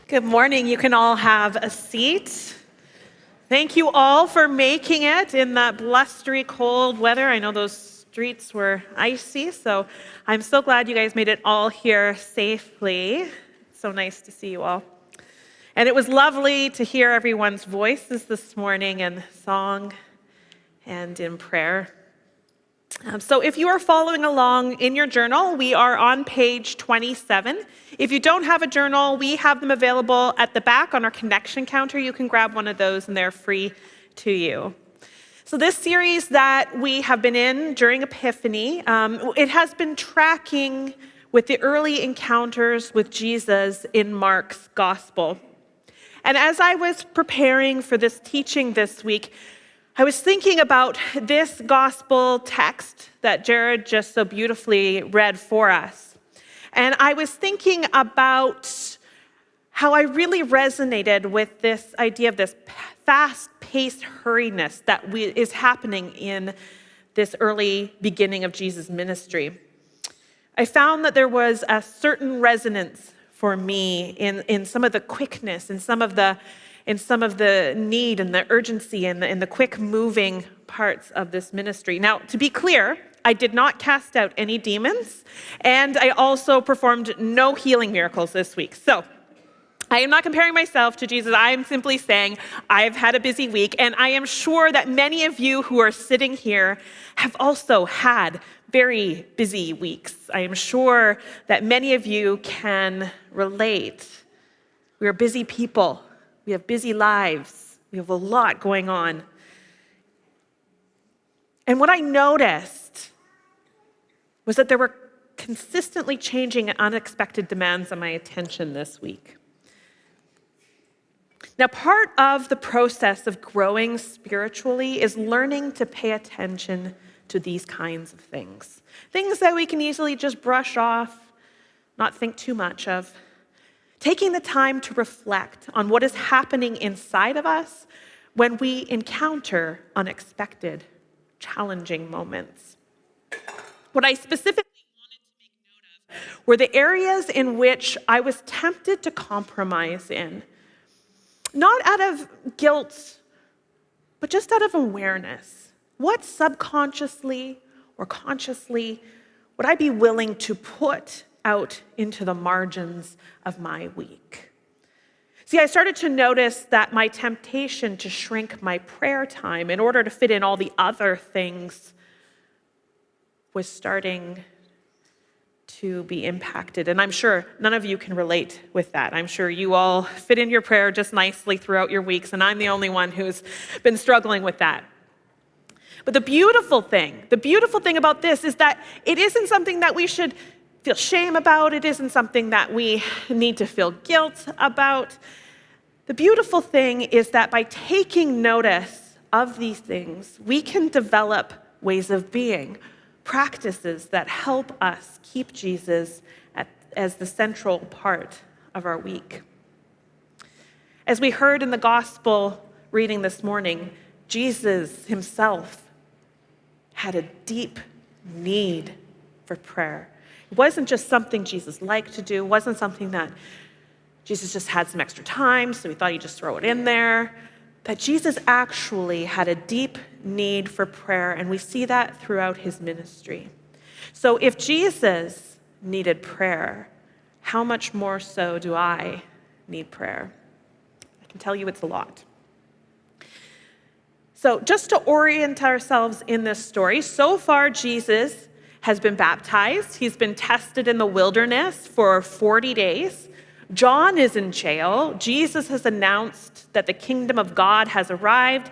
Good morning. You can all have a seat. Thank you all for making it in that blustery cold weather. I know those streets were icy, so I'm so glad you guys made it all here safely. So nice to see you all. And it was lovely to hear everyone's voices this morning in song and in prayer. So if you are following along in your journal, we are on page 27. If you don't have a journal, we have them available at the back on our connection counter. You can grab one of those and they're free to you. So this series that we have been in during Epiphany, it has been tracking with the early encounters with Jesus in Mark's gospel. And as I was preparing for this teaching this week, I was thinking about this gospel text that Jared just so beautifully read for us. And I was thinking about how I really resonated with this idea of this fast-paced hurriedness that is happening in this early beginning of Jesus' ministry. I found that there was a certain resonance for me in some of the quickness, in some of the need and the urgency and the quick moving parts of this ministry. Now, to be clear, I did not cast out any demons, and I also performed no healing miracles this week. So I am not comparing myself to Jesus. I am simply saying I've had a busy week, and I am sure that many of you who are sitting here have also had very busy weeks. I am sure that many of you can relate. We are busy people. We have busy lives. We have a lot going on. And what I noticed was that there were consistently changing and unexpected demands on my attention this week. Now, part of the process of growing spiritually is learning to pay attention to these kinds of things. Things that we can easily just brush off, not think too much of. Taking the time to reflect on what is happening inside of us when we encounter unexpected, challenging moments. What I specifically wanted to make note of were the areas in which I was tempted to compromise in. Not out of guilt, but just out of awareness. What subconsciously or consciously would I be willing to put out into the margins of my week? See, I started to notice that my temptation to shrink my prayer time in order to fit in all the other things was starting to be impacted. And I'm sure none of you can relate with that. I'm sure you all fit in your prayer just nicely throughout your weeks, and I'm the only one who's been struggling with that. But the beautiful thing about this is that it isn't something that we should feel shame about. It isn't something that we need to feel guilt about. The beautiful thing is that by taking notice of these things, we can develop ways of being, practices that help us keep Jesus as the central part of our week. As we heard in the gospel reading this morning, Jesus himself had a deep need for prayer. It wasn't just something Jesus liked to do. It wasn't something that Jesus just had some extra time, so he thought he'd just throw it in there. That Jesus actually had a deep need for prayer, and we see that throughout his ministry. So if Jesus needed prayer, how much more so do I need prayer? I can tell you it's a lot. So just to orient ourselves in this story, so far Jesus has been baptized. He's been tested in the wilderness for 40 days. John is in jail. Jesus has announced that the kingdom of God has arrived,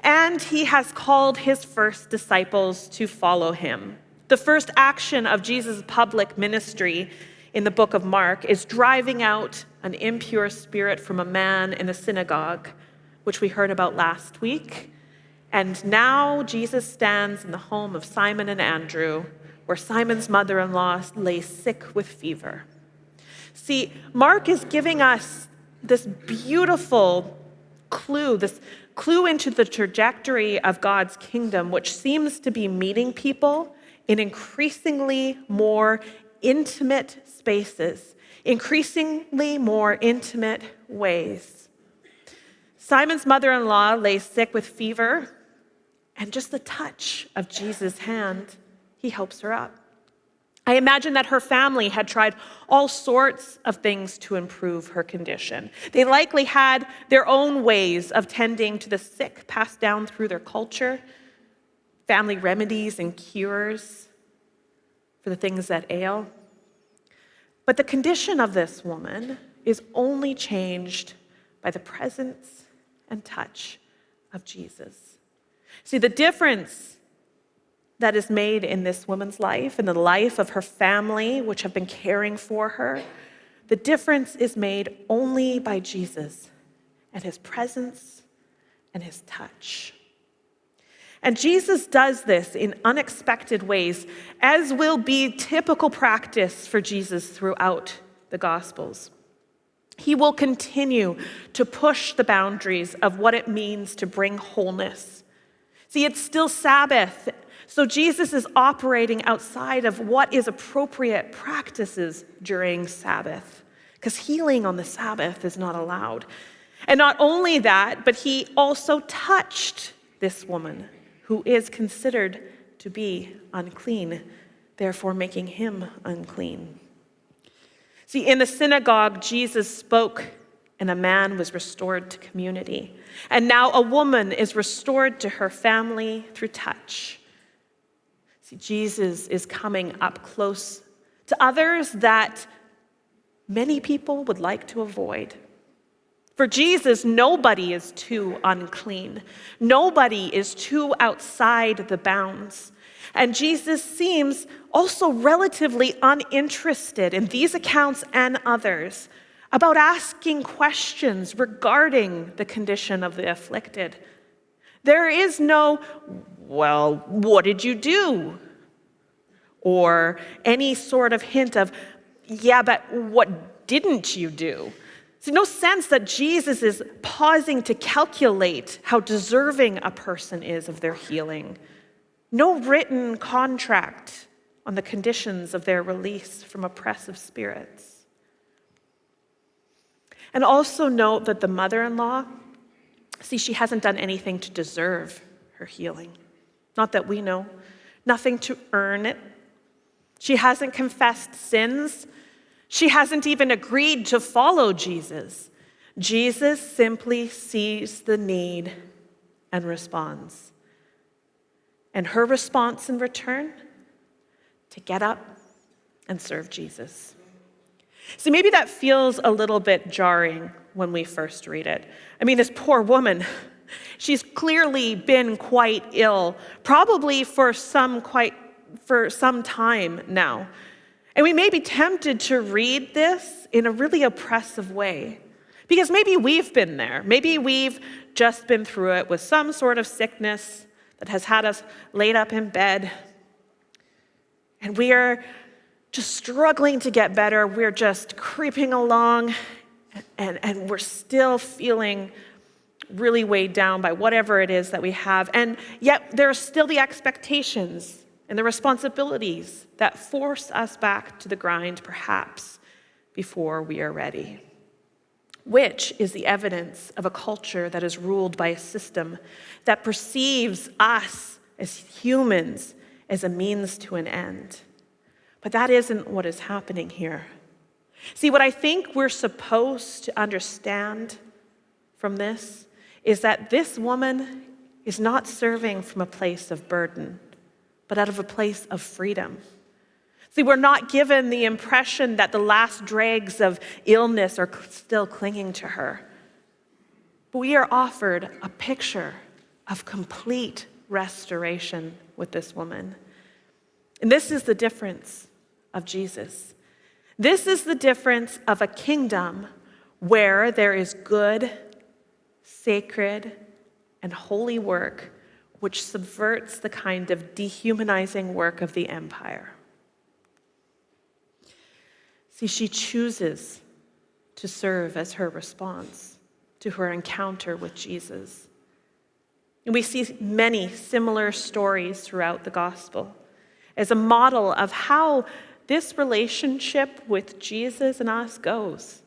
and he has called his first disciples to follow him. The first action of Jesus' public ministry in the book of Mark is driving out an impure spirit from a man in a synagogue, which we heard about last week. And now Jesus stands in the home of Simon and Andrew, where Simon's mother-in-law lay sick with fever. See, Mark is giving us this beautiful clue, this clue into the trajectory of God's kingdom, which seems to be meeting people in increasingly more intimate spaces, increasingly more intimate ways. Simon's mother-in-law lay sick with fever, and just the touch of Jesus' hand, he helps her up. I imagine that her family had tried all sorts of things to improve her condition. They likely had their own ways of tending to the sick passed down through their culture, family remedies and cures for the things that ail. But the condition of this woman is only changed by the presence and touch of Jesus. See, the difference that is made in this woman's life, in the life of her family, which have been caring for her, the difference is made only by Jesus and his presence and his touch. And Jesus does this in unexpected ways, as will be typical practice for Jesus throughout the Gospels. He will continue to push the boundaries of what it means to bring wholeness. See, it's still Sabbath, so Jesus is operating outside of what is appropriate practices during Sabbath, because healing on the Sabbath is not allowed. And not only that, but he also touched this woman who is considered to be unclean, therefore making him unclean. See, in the synagogue, Jesus spoke, and a man was restored to community. And now a woman is restored to her family through touch. See, Jesus is coming up close to others that many people would like to avoid. For Jesus, nobody is too unclean. Nobody is too outside the bounds. And Jesus seems also relatively uninterested in these accounts and others about asking questions regarding the condition of the afflicted. There is no, well, what did you do? Or any sort of hint of, yeah, but what didn't you do? So no sense that Jesus is pausing to calculate how deserving a person is of their healing. No written contract on the conditions of their release from oppressive spirits. And also note that the mother-in-law, see, she hasn't done anything to deserve her healing. Not that we know. Nothing to earn it. She hasn't confessed sins. She hasn't even agreed to follow Jesus. Jesus simply sees the need and responds. And her response in return, to get up and serve Jesus. So maybe that feels a little bit jarring when we first read it. I mean, this poor woman, she's clearly been quite ill, probably for some time now. And we may be tempted to read this in a really oppressive way, because maybe we've been there. Maybe we've just been through it with some sort of sickness that has had us laid up in bed. And we are just struggling to get better. We're just creeping along, and we're still feeling really weighed down by whatever it is that we have. And yet there are still the expectations and the responsibilities that force us back to the grind, perhaps, before we are ready. Which is the evidence of a culture that is ruled by a system that perceives us as humans as a means to an end. But that isn't what is happening here. See, what I think we're supposed to understand from this is that this woman is not serving from a place of burden, but out of a place of freedom. See, we're not given the impression that the last dregs of illness are still clinging to her. But we are offered a picture of complete restoration with this woman. And this is the difference of Jesus. This is the difference of a kingdom where there is good, sacred, and holy work which subverts the kind of dehumanizing work of the empire. See, she chooses to serve as her response to her encounter with Jesus. And we see many similar stories throughout the gospel as a model of how this relationship with Jesus and us goes.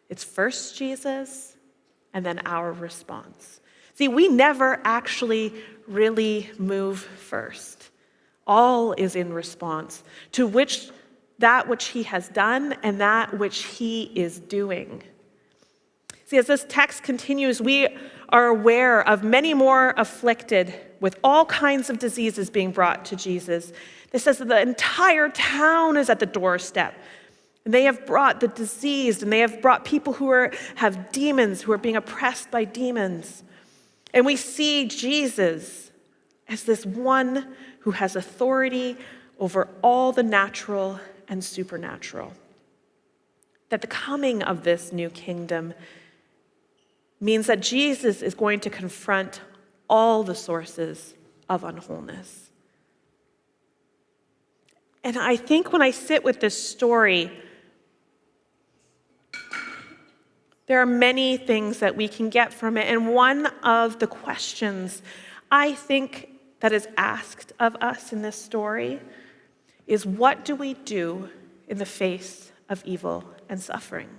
It's first Jesus and then our response. See, we never actually really move first. All is in response to that which he has done and that which he is doing. See, as this text continues, we are aware of many more afflicted with all kinds of diseases being brought to Jesus. It says that the entire town is at the doorstep. And they have brought the diseased, and they have brought people who have demons, who are being oppressed by demons. And we see Jesus as this one who has authority over all the natural and supernatural. That the coming of this new kingdom means that Jesus is going to confront all the sources of unwholeness. And I think when I sit with this story, there are many things that we can get from it. And one of the questions I think that is asked of us in this story is, what do we do in the face of evil and suffering?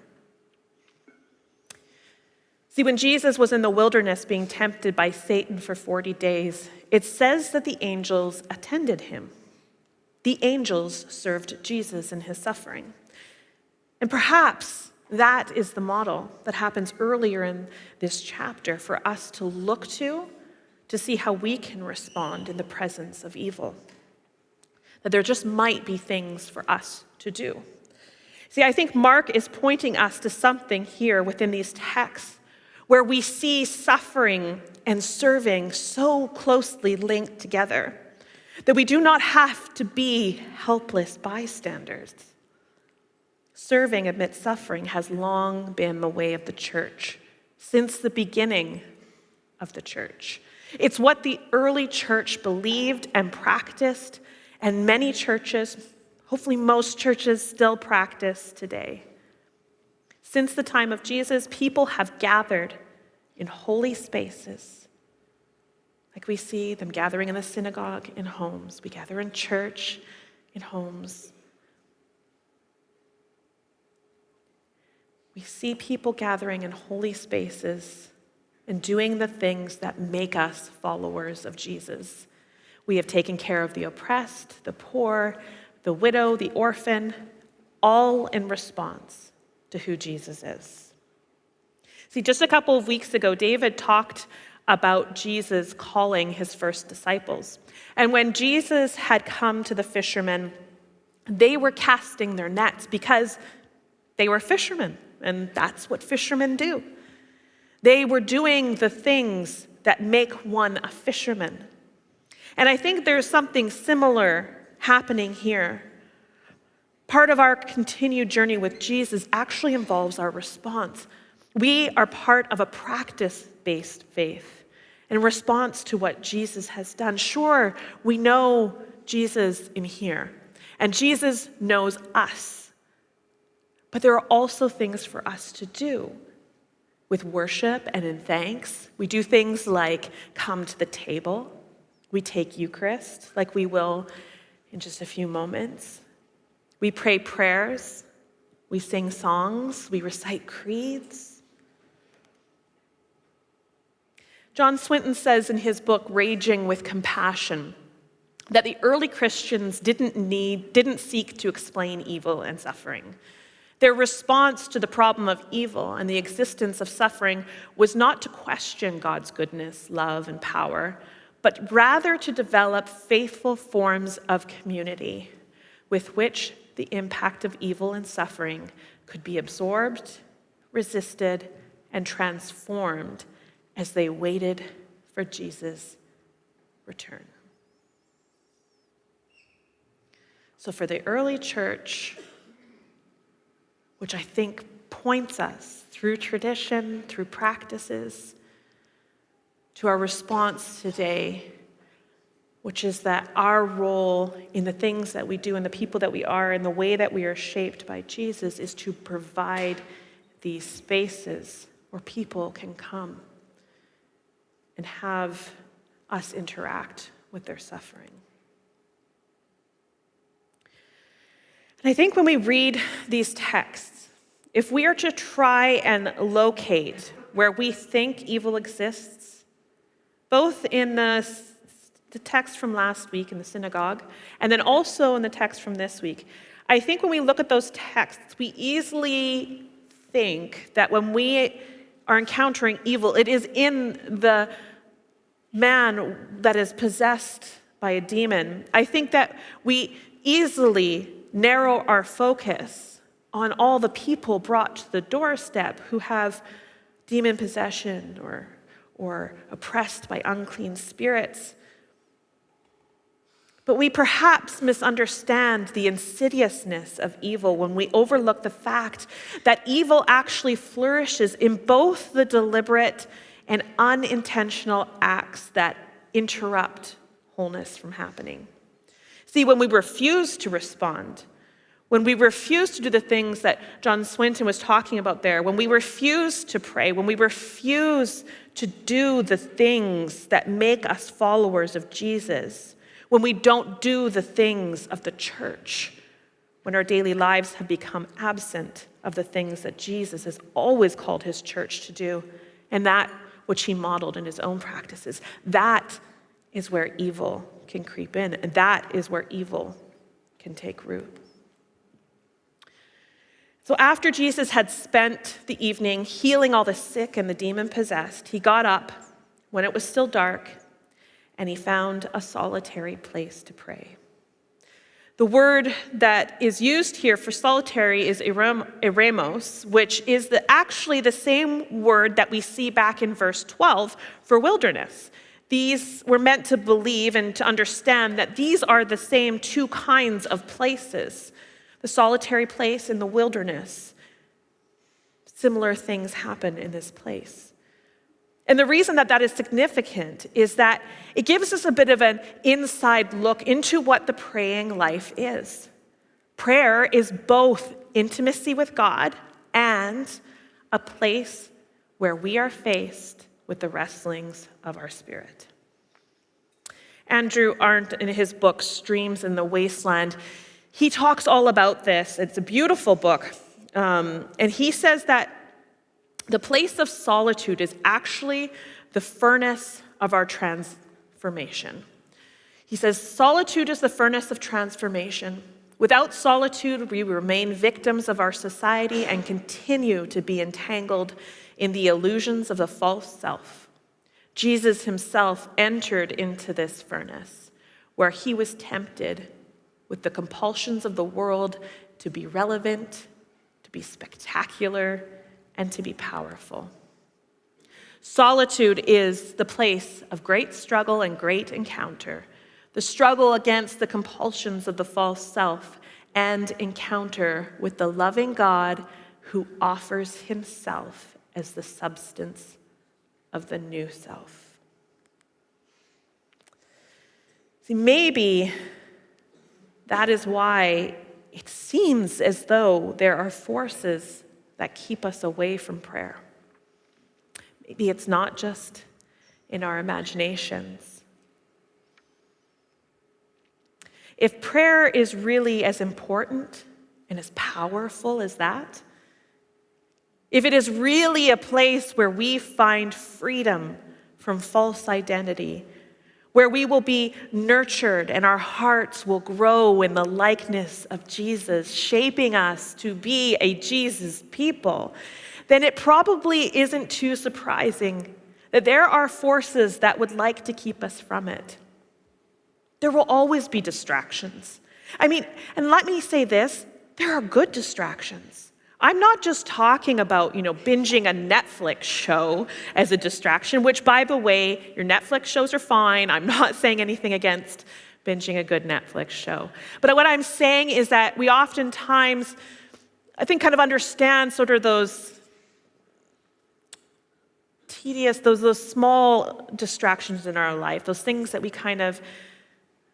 See, when Jesus was in the wilderness being tempted by Satan for 40 days, it says that the angels attended him. The angels served Jesus in his suffering. And perhaps that is the model that happens earlier in this chapter for us to look to see how we can respond in the presence of evil. That there just might be things for us to do. See, I think Mark is pointing us to something here within these texts where we see suffering and serving so closely linked together that we do not have to be helpless bystanders. Serving amidst suffering has long been the way of the church, since the beginning of the church. It's what the early church believed and practiced, and many churches, hopefully most churches, still practice today. Since the time of Jesus, people have gathered in holy spaces. Like we see them gathering in the synagogue in homes. We gather in church in homes. We see people gathering in holy spaces and doing the things that make us followers of Jesus. We have taken care of the oppressed, the poor, the widow, the orphan, all in response to who Jesus is. See, just a couple of weeks ago, David talked about Jesus calling his first disciples. And when Jesus had come to the fishermen, they were casting their nets because they were fishermen, and that's what fishermen do. They were doing the things that make one a fisherman. And I think there's something similar happening here. Part of our continued journey with Jesus actually involves our response. We are part of a practice-based faith in response to what Jesus has done. Sure, we know Jesus in here, and Jesus knows us. But there are also things for us to do with worship and in thanks. We do things like come to the table. We take Eucharist, like we will in just a few moments. We pray prayers. We sing songs. We recite creeds. John Swinton says in his book, Raging with Compassion, that the early Christians didn't seek to explain evil and suffering. Their response to the problem of evil and the existence of suffering was not to question God's goodness, love, and power, but rather to develop faithful forms of community with which the impact of evil and suffering could be absorbed, resisted, and transformed as they waited for Jesus' return. So for the early church, which I think points us through tradition, through practices, to our response today, which is that our role in the things that we do and the people that we are and the way that we are shaped by Jesus is to provide these spaces where people can come and have us interact with their suffering. And I think when we read these texts, if we are to try and locate where we think evil exists, both in the text from last week in the synagogue, and then also in the text from this week, I think when we look at those texts, we easily think that when we are encountering evil, it is in the man that is possessed by a demon. I think that we easily narrow our focus on all the people brought to the doorstep who have demon possession or oppressed by unclean spirits. But we perhaps misunderstand the insidiousness of evil when we overlook the fact that evil actually flourishes in both the deliberate and unintentional acts that interrupt wholeness from happening. See, when we refuse to respond, when we refuse to do the things that John Swinton was talking about there, when we refuse to pray, when we refuse to do the things that make us followers of Jesus, when we don't do the things of the church, when our daily lives have become absent of the things that Jesus has always called his church to do, and that which he modeled in his own practices, that is where evil can creep in, and that is where evil can take root. So after Jesus had spent the evening healing all the sick and the demon-possessed, he got up when it was still dark, and he found a solitary place to pray. The word that is used here for solitary is eremos, which is actually the same word that we see back in verse 12 for wilderness. These were meant to believe and to understand that these are the same two kinds of places. The solitary place and the wilderness. Similar things happen in this place. And the reason that that is significant is that it gives us a bit of an inside look into what the praying life is. Prayer is both intimacy with God and a place where we are faced with the wrestlings of our spirit. Andrew Arndt, in his book, Streams in the Wasteland, he talks all about this. It's a beautiful book. And he says that the place of solitude is actually the furnace of our transformation. He says, solitude is the furnace of transformation. Without solitude, we remain victims of our society and continue to be entangled in the illusions of the false self. Jesus himself entered into this furnace where he was tempted with the compulsions of the world to be relevant, to be spectacular, and to be powerful. Solitude is the place of great struggle and great encounter, the struggle against the compulsions of the false self and encounter with the loving God who offers himself as the substance of the new self. See, maybe that is why it seems as though there are forces that keep us away from prayer. Maybe it's not just in our imaginations. If prayer is really as important and as powerful as that, if it is really a place where we find freedom from false identity, where we will be nurtured and our hearts will grow in the likeness of Jesus, shaping us to be a Jesus people, then it probably isn't too surprising that there are forces that would like to keep us from it. There will always be distractions. And let me say this, there are good distractions. I'm not just talking about, binging a Netflix show as a distraction, which, by the way, your Netflix shows are fine. I'm not saying anything against binging a good Netflix show. But what I'm saying is that we oftentimes, I think, kind of understand sort of those tedious, those small distractions in our life, those things that we kind of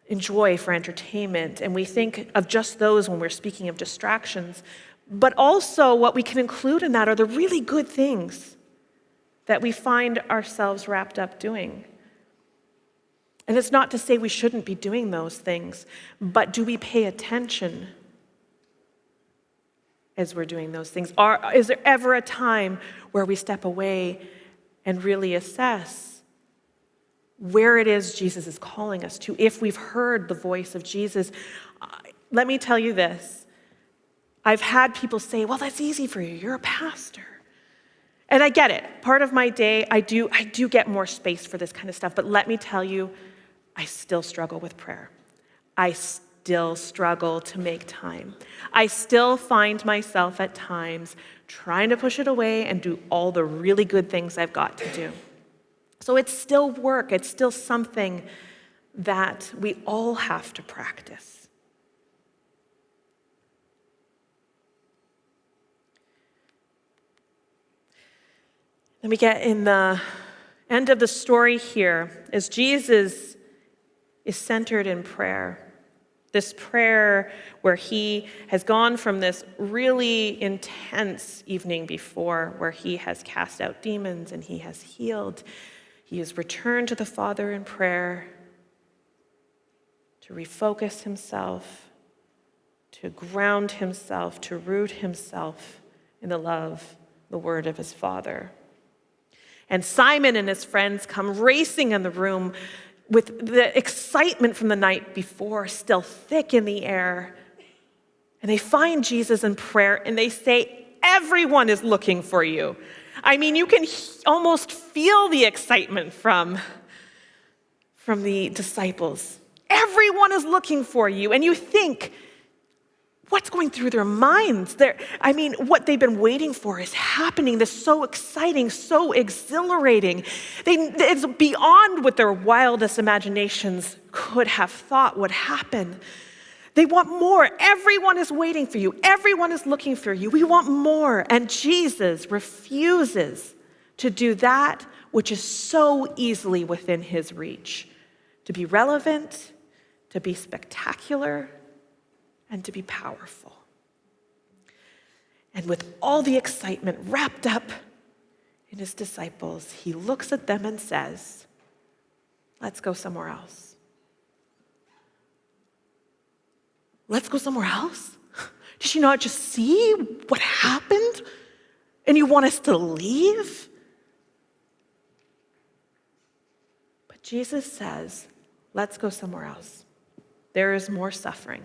enjoy for entertainment. And we think of just those when we're speaking of distractions. But also what we can include in that are the really good things that we find ourselves wrapped up doing. And it's not to say we shouldn't be doing those things, but do we pay attention as we're doing those things? Is there ever a time where we step away and really assess where it is Jesus is calling us to, if we've heard the voice of Jesus? Let me tell you this. I've had people say, well, that's easy for you. You're a pastor. And I get it. Part of my day, I do get more space for this kind of stuff. But let me tell you, I still struggle with prayer. I still struggle to make time. I still find myself at times trying to push it away and do all the really good things I've got to do. So it's still work. It's still something that we all have to practice. Then we get in the end of the story here, as Jesus is centered in prayer. This prayer where he has gone from this really intense evening before, where he has cast out demons and he has healed. He has returned to the Father in prayer to refocus himself, to ground himself, to root himself in the love, the word of his Father. And Simon and his friends come racing in the room with the excitement from the night before still thick in the air. And they find Jesus in prayer and they say, everyone is looking for you. I mean, you can almost feel the excitement from the disciples. Everyone is looking for you. And you think, what's going through their minds? What they've been waiting for is happening. This is so exciting, so exhilarating. It's beyond what their wildest imaginations could have thought would happen. They want more. Everyone is waiting for you. Everyone is looking for you. We want more. And Jesus refuses to do that which is so easily within his reach, to be relevant, to be spectacular, and to be powerful. And with all the excitement wrapped up in his disciples, he looks at them and says, let's go somewhere else. Let's go somewhere else? Did you not just see what happened? And you want us to leave? But Jesus says, let's go somewhere else. There is more suffering.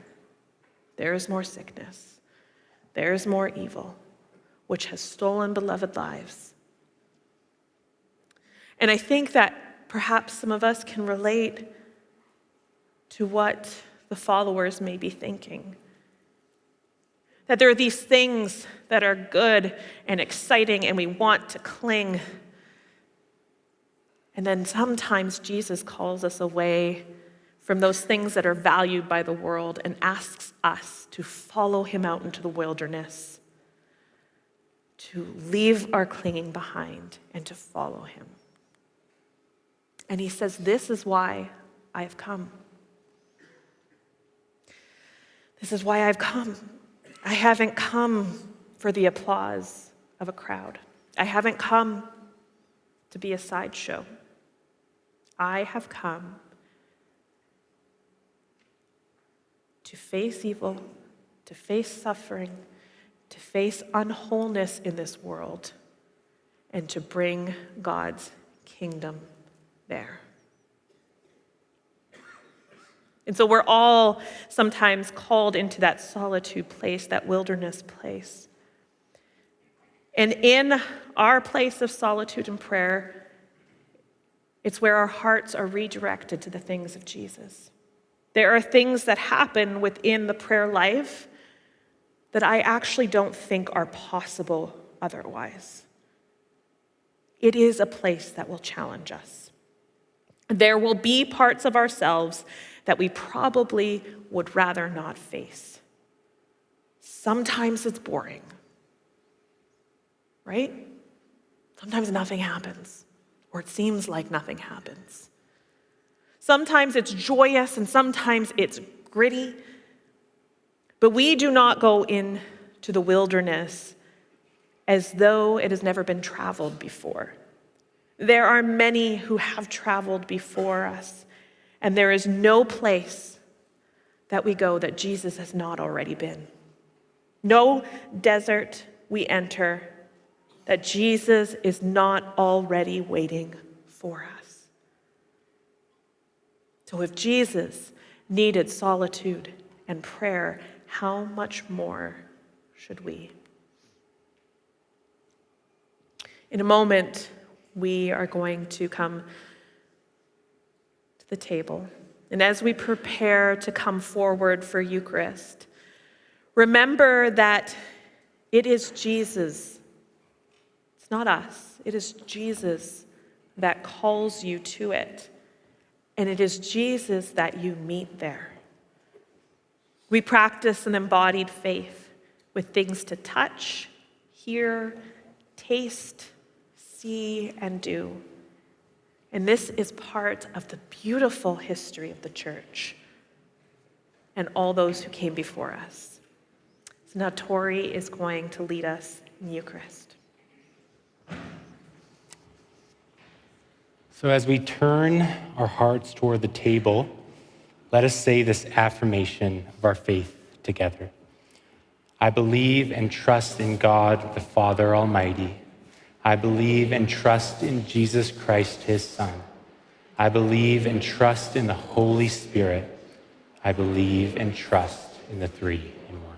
There is more sickness. There is more evil, which has stolen beloved lives. And I think that perhaps some of us can relate to what the followers may be thinking. That there are these things that are good and exciting and we want to cling. And then sometimes Jesus calls us away from those things that are valued by the world and asks us to follow him out into the wilderness, to leave our clinging behind and to follow him. And he says, this is why I have come. This is why I've come. I haven't come for the applause of a crowd. I haven't come to be a sideshow. I have come to face evil, to face suffering, to face unwholeness in this world, and to bring God's kingdom there. And so we're all sometimes called into that solitude place, that wilderness place. And in our place of solitude and prayer, it's where our hearts are redirected to the things of Jesus. There are things that happen within the prayer life that I actually don't think are possible otherwise. It is a place that will challenge us. There will be parts of ourselves that we probably would rather not face. Sometimes it's boring, right? Sometimes nothing happens, or it seems like nothing happens. Sometimes it's joyous and sometimes it's gritty. But we do not go into the wilderness as though it has never been traveled before. There are many who have traveled before us, and there is no place that we go that Jesus has not already been. No desert we enter that Jesus is not already waiting for us. So if Jesus needed solitude and prayer, how much more should we? In a moment, we are going to come to the table. And as we prepare to come forward for Eucharist, remember that it is Jesus. It's not us. It is Jesus that calls you to it. And it is Jesus that you meet there. We practice an embodied faith with things to touch, hear, taste, see, and do. And this is part of the beautiful history of the church and all those who came before us. So now Tori is going to lead us in Eucharist. So as we turn our hearts toward the table, let us say this affirmation of our faith together. I believe and trust in God, the Father Almighty. I believe and trust in Jesus Christ, his Son. I believe and trust in the Holy Spirit. I believe and trust in the Three in One.